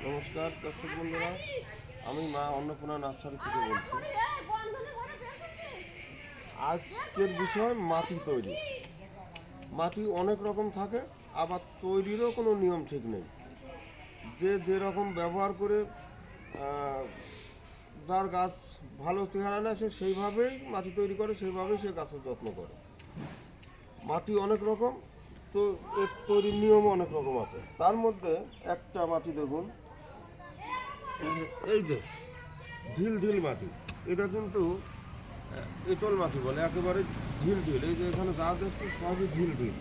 নমস্কার দর্শক বন্ধুরা, আমি মা অন্নপূর্ণা নার্সারি থেকে বলছি। আজকের বিষয় মাটি তৈরি। মাটি অনেক রকম থাকে, আবার তৈরিরও কোনো নিয়ম ঠিক নেই। যে যেরকম ব্যবহার করে যার গাছ ভালো চেহারা নেয় সে সেইভাবেই মাটি তৈরি করে, সেইভাবেই সে গাছের যত্ন করে। মাটি অনেক রকম, তো এর তৈরির নিয়মও অনেক রকম আছে। তার মধ্যে একটা মাটি দেখুন, এই যে ঢিল ঢিল মাটি, এটা কিন্তু এঁটেল মাটি বলে, একেবারে ঢিল ঢিল। এই যে এখানে যা দেখছি সবই ঢিল ঢিল।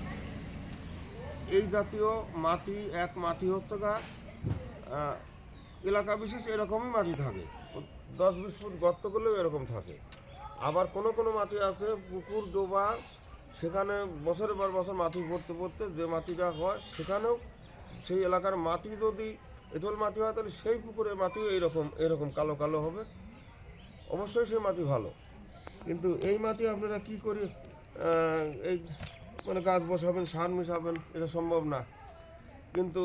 এই জাতীয় মাটি মাটি হচ্ছে গা এলাকা বিশেষ এরকমই মাটি থাকে, 10-20 ফুট গর্ত করলেও এরকম থাকে। আবার কোনো কোনো মাটি আছে পুকুর ডোবা, সেখানে বছরের পর বছর মাটি পড়তে পড়তে যে মাটিটা হয় সেখানেও সেই এলাকার মাটি যদি এঁটেল মাটি হয় তাহলে সেই পুকুরের মাটিও এরকম কালো কালো হবে। অবশ্যই সেই মাটি ভালো, কিন্তু এই মাটি আপনারা কি করে এই মানে গাছ বসাবেন, সার মেশাবেন, এটা সম্ভব না। কিন্তু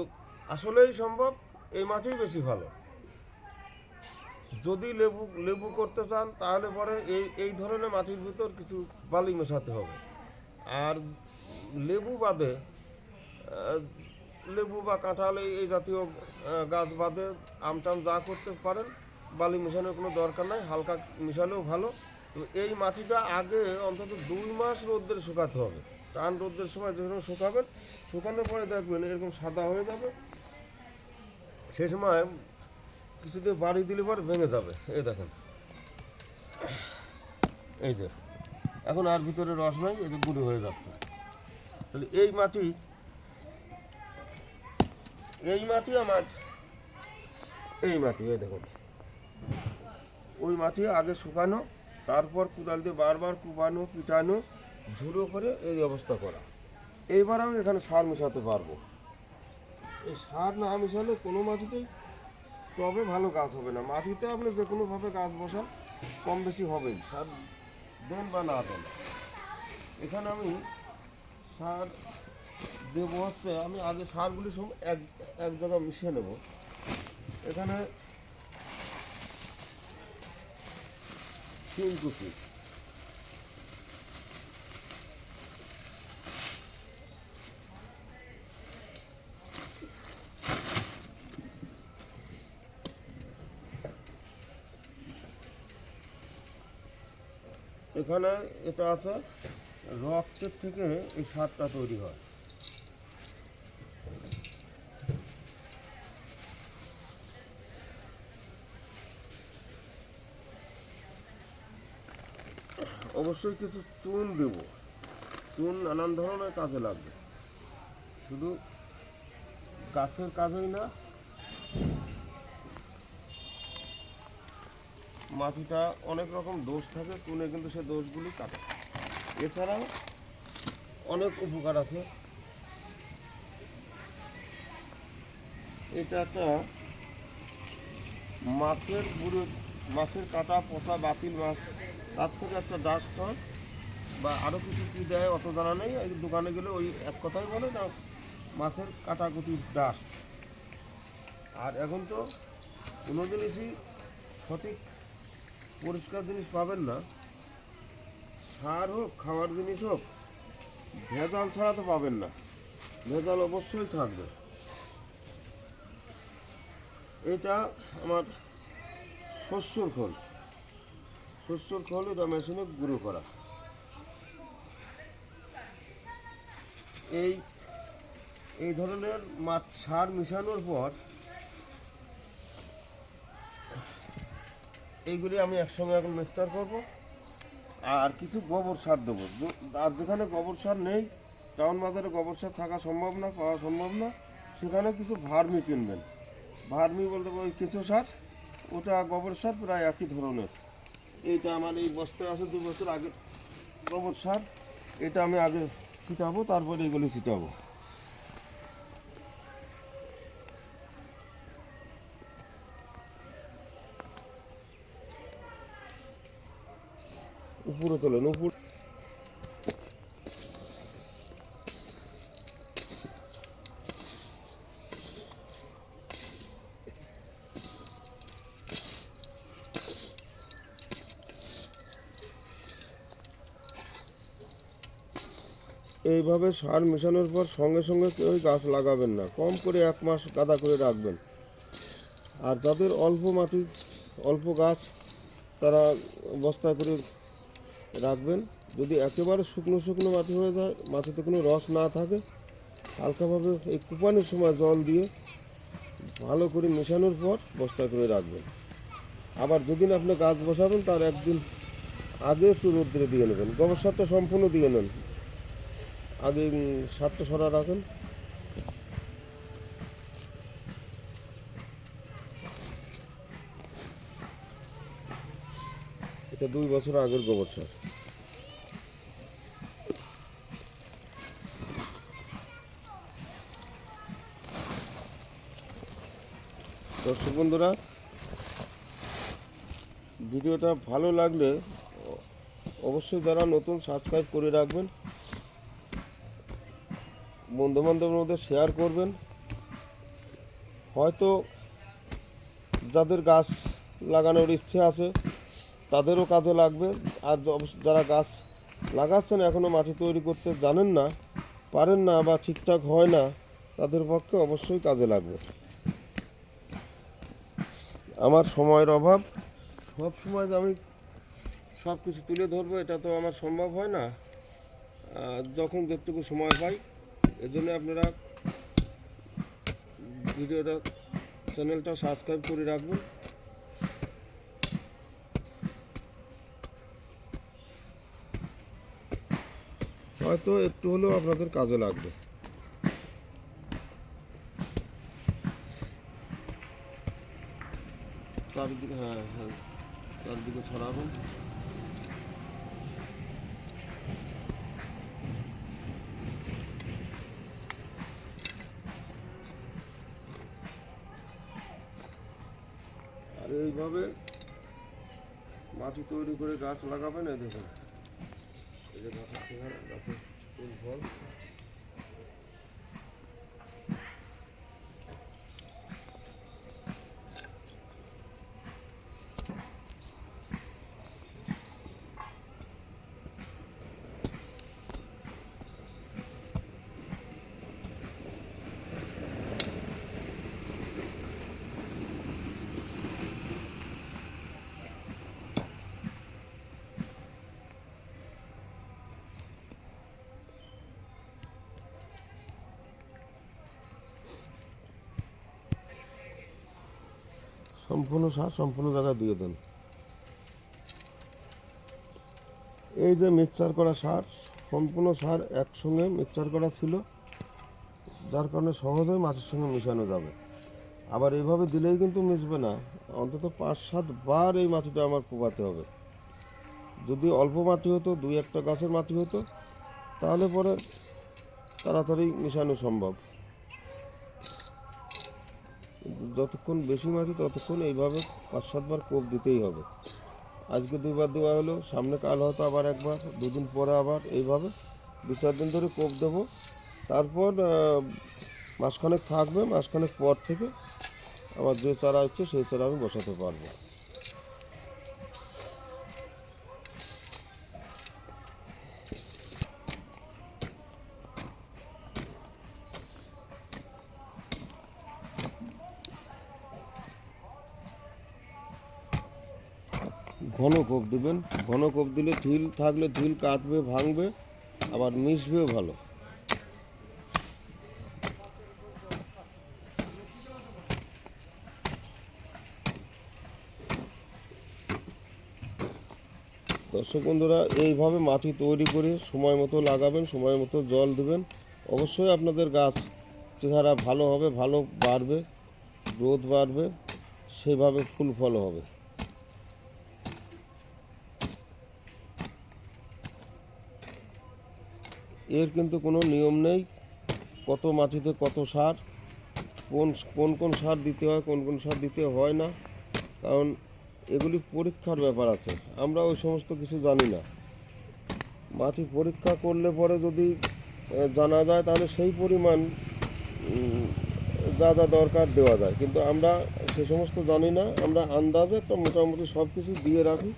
আসলেই সম্ভব, এই মাটিই বেশি ভালো। যদি লেবু করতে চান তাহলে পরে এই ধরনের মাটির ভিতর কিছু বালি মেশাতে হবে। আর লেবু বাদে লেবু বা কাঁঠাল এই জাতীয় গাছ বাদে আমটাম যা করতে পারেন, বালি মেশানোর কোনো দরকার নাই, হালকা মেশালেও ভালো। তো এই মাটিটা আগে অন্তত 2 মাস রোদ্রে শুকাতে হবে। টান রোদ্রের সময় যখন শুকাবেন, শুকানোর পরে দেখবেন এরকম সাদা হয়ে যাবে। সে সময় কিছুদিন বাড়ি দিলে পরে ভেঙে যাবে। এই দেখেন, এই যে এখন আর ভিতরে রস নাই, এই যে গুঁড়ো হয়ে যাচ্ছে। তাহলে এই মাটি আমার এই মাটি, এই দেখুন, ওই মাটি আগে শুকানো, তারপর কোদাল দিয়ে বারবার কুবানো, পিটানো, ঝুড়ো করে এই অবস্থা করা। এইবার আমি এখানে সার মেশাতে পারবো। এই সার না মেশালে কোনো মাটিতেই তবে ভালো গাছ হবে না। মাটিতে আপনি যে কোনোভাবে গাছ বসান, কম বেশি হবেই, সার দেন বা না দেন। এখানে আমি সার দেবো হচ্ছে, আমি আগে সারগুলি সব এক জায়গায় মিশিয়ে নেব। এখানে শিংকুচি, এখানে এটা আছে, রক্তের থেকে এই সারটা তৈরি হয়। অবশ্যই কিছু চুন দেব, চুন নানান ধরনের কাজে লাগবে, শুধু গাছের কাজেই না, মাটিটা অনেক রকম দোষ থাকে, চুনে কিন্তু সে দোষগুলি কাটে। এছাড়াও অনেক উপকার আছে। এটা একটা মাছের গুঁড়ো, মাছের কাটা পচা বাতিল মাছ, তার থেকে একটা ডাস্ট হয়, বা আরও কিছু কী দেয় অত জানা নেই। এই দোকানে গেলে ওই এক কথাই বলে না, মাছের কাটাকুটির ডাস্ট। আর এখন তো কোনো জিনিসই সঠিক পরিষ্কার জিনিস পাবেন না, সার হোক খাওয়ার জিনিস হোক, ভেজাল ছাড়া তো পাবেন না, ভেজাল অবশ্যই থাকবে। এটা আমার শস্যর খোল, এটা মেশিনে গুঁড়ো করা। এই এই ধরনের সার মিশানোর পর এইগুলি আমি একসঙ্গে এখন মিক্সচার করব, আর কিছু গোবর সার দেবো। আর যেখানে গোবর সার নেই, টাউন বাজারে গোবর সার থাকা সম্ভব না, পাওয়া সম্ভব না, সেখানে কিছু ভার্মি কিনবেন। ভার্মি বলতে ওই কেঁচো সার, ওটা গোবর সার প্রায় একই ধরনের। এইটা আমার এই বস্তায় আছে 2 বছর আগে গোবর সার, এটা আমি আগে ছিটাবো, তারপরে এগুলি ছিটাবো। উপরে তোলেন, এইভাবে সার মেশানোর পর সঙ্গে সঙ্গে কেউ গাছ লাগাবেন না, কম করে 1 মাস গাদা করে রাখবেন। আর যাদের অল্প মাটি, অল্প গাছ, তারা বস্তায় করে রাখবেন। যদি একেবারে শুকনো শুকনো মাটি হয়ে যায়, মাটিতে কোনো রস না থাকে, হালকাভাবে এই কুপানোর সময় জল দিয়ে ভালো করে মেশানোর পর বস্তায় করে রাখবেন। আবার যেদিন আপনি গাছ বসাবেন তার একদিন আগে একটু রোদ্রে দিয়ে নেবেন। গোবর সারটা সম্পূর্ণ দিয়ে নেন, আগে সারটা সরা রাখেন। এটা 2 বছর আগের গোবর সার। দর্শক বন্ধুরা, ভিডিওটা ভালো লাগলে অবশ্যই যারা নতুন সাবস্ক্রাইব করে রাখবেন, বন্ধুবান্ধবের মধ্যে শেয়ার করবেন। হয়তো যাদের গাছ লাগানোর ইচ্ছে আছে তাদেরও কাজে লাগবে। আর যারা গাছ লাগাচ্ছেন এখনও মাটি তৈরি করতে জানেন না, পারেন না বা ঠিকঠাক হয় না, তাদের পক্ষে অবশ্যই কাজে লাগবে। আমার সময়ের অভাব, সব সময় আমি সব কিছু তুলে ধরবো এটা তো আমার সম্ভব হয় না। যখন যেটুকু সময় পাই, এজন্য আপনারা ভিডিওটা, চ্যানেলটা সাবস্ক্রাইব করে রাখবেন। হয়তো একটু হলেও আপনাদের কাজে লাগবে। চারিদিকে, হ্যাঁ হ্যাঁ, চারিদিকে ছড়াবেন। আর এইভাবে মাটি তৈরি করে গাছ লাগাবেন। এই দেখুন, এই যে গাছের চেহারা, গাছের ফুল ফল। সম্পূর্ণ সার সম্পূর্ণ জায়গায় দিয়ে দেন। এই যে মিক্সচার করা সার, সম্পূর্ণ সার একসঙ্গে মিক্সচার করা ছিল, যার কারণে সহজেই মাটির সঙ্গে মেশানো যাবে। আবার এইভাবে দিলেই কিন্তু মিশবে না, অন্তত 5-7 বার এই মাটিটা আমার কোপাতে হবে। যদি অল্প মাটি হতো, 2-1টা গাছের মাটি হতো, তাহলে পরে তাড়াতাড়ি মেশানো সম্ভব। যতক্ষণ বেশি মাটি ততক্ষণ এইভাবে 5-7 বার কোপ দিতেই হবে। আজকে 2 বার দেওয়া হলো, সামনে কাল হয়তো আবার 1 বার, 2 দিন পরে আবার, এইভাবে 2-4 দিন ধরে কোপ দেবো। তারপর মাসখানেক থাকবে, মাসখানেক পর থেকে আমার যে চারা হচ্ছে সেই চারা আমি বসাতে পারবো। ঘন কোপ দেবেন, ঘন কোপ দিলে ঢিল থাকলে ঢিল কাটবে, ভাঙবে, আবার মিশবেও ভালো। দর্শক বন্ধুরা, এইভাবে মাটি তৈরি করে সময় মতো লাগাবেন, সময় মতো জল দেবেন, অবশ্যই আপনাদের গাছ চেহারা ভালো হবে, ভালো বাড়বে, গ্রোথ বাড়বে, সেভাবে ফুল ফল হবে। এর কিন্তু কোনো নিয়ম নেই, কত মাটিতে কত সার, কোন কোন সার দিতে হয়, কোন কোন সার দিতে হয় না, কারণ এগুলি পরীক্ষার ব্যাপার আছে। আমরা ওই সমস্ত কিছু জানি না। মাটি পরীক্ষা করলে পরে যদি জানা যায়, তাহলে সেই পরিমাণ যা যা দরকার দেওয়া যায়, কিন্তু আমরা সে সমস্ত জানি না। আমরা আন্দাজে একটা মোটামুটি সব কিছু দিয়ে রাখি,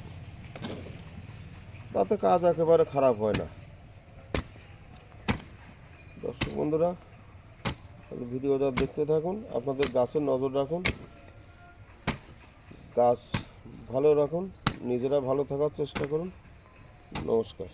তাতে কাজ একেবারে খারাপ হয় না। দর্শক বন্ধুরা, তাহলে ভিডিওটা দেখতে থাকুন, আপনাদের গাছের নজর রাখুন, গাছ ভালো রাখুন, নিজেরা ভালো থাকার চেষ্টা করুন। নমস্কার।